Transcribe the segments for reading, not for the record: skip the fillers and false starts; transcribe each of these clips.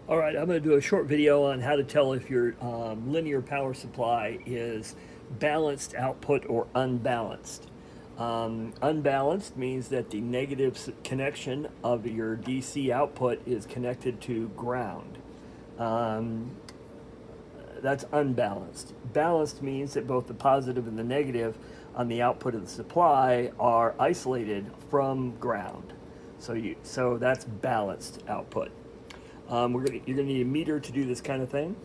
All right, I'm going to do a short video on how to tell if your linear power supply is balanced output or unbalanced. Unbalanced means that the negative connection of your DC output is connected to ground. Um, that's unbalanced. Balanced means that both the positive and the negative on the output of the supply are isolated from ground. So that's balanced output. You're gonna need a meter to do this kind of thing.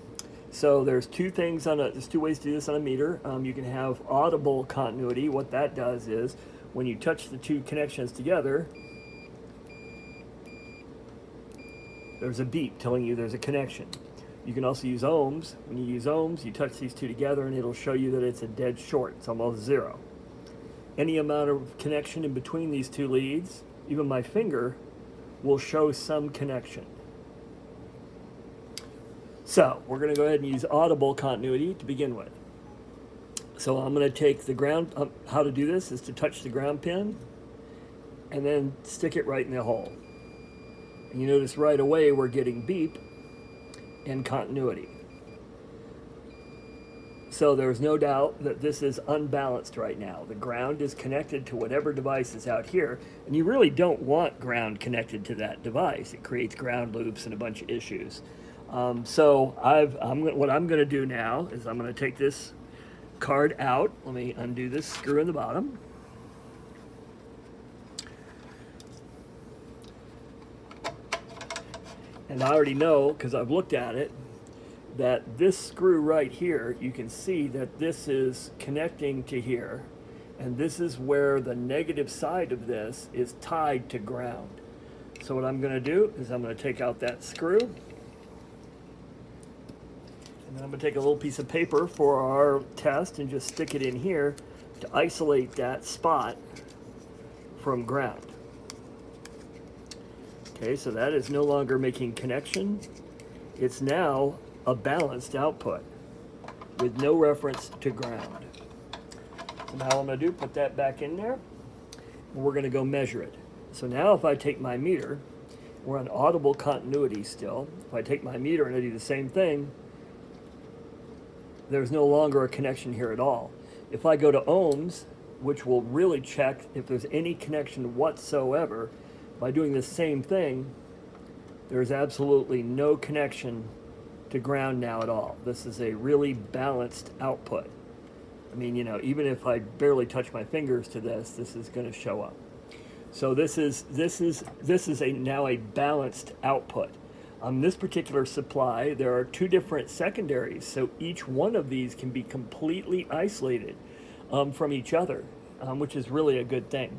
So there's there's two ways to do this on a meter. You can have audible continuity. What that does is when you touch the two connections together, there's a beep telling you there's a connection. You can also use ohms. When you use ohms, you touch these two together and it'll show you that it's a dead short. It's almost zero. Any amount of connection in between these two leads, even my finger, will show some connection. So we're going to go ahead and use audible continuity to begin with. So I'm going to take the ground, how to do this is to touch the ground pin and then stick it right in the hole. And you notice right away we're getting beep and continuity. So there's no doubt that this is unbalanced right now. The ground is connected to whatever device is out here, and you really don't want ground connected to that device. It creates ground loops and a bunch of issues. What I'm going to do now is I'm going to take this card out. Let me undo this screw in the bottom. And I already know, because I've looked at it, that this screw right here, you can see that this is connecting to here. And this is where the negative side of this is tied to ground. So what I'm going to do is I'm going to take out that screw. And then I'm going to take a little piece of paper for our test and just stick it in here to isolate that spot from ground. Okay, so that is no longer making connection. It's now a balanced output with no reference to ground. So now what I'm going to do, put that back in there, and we're going to go measure it. So now if I take my meter, we're on audible continuity still. If I take my meter and I do the same thing, there's no longer a connection here at all. If I go to ohms, which will really check if there's any connection whatsoever, by doing the same thing, there's absolutely no connection to ground now at all. This is a really balanced output. I mean, even if I barely touch my fingers to this is going to show up. So this is now a balanced output. On this particular supply, there are two different secondaries, so each one of these can be completely isolated from each other, which is really a good thing.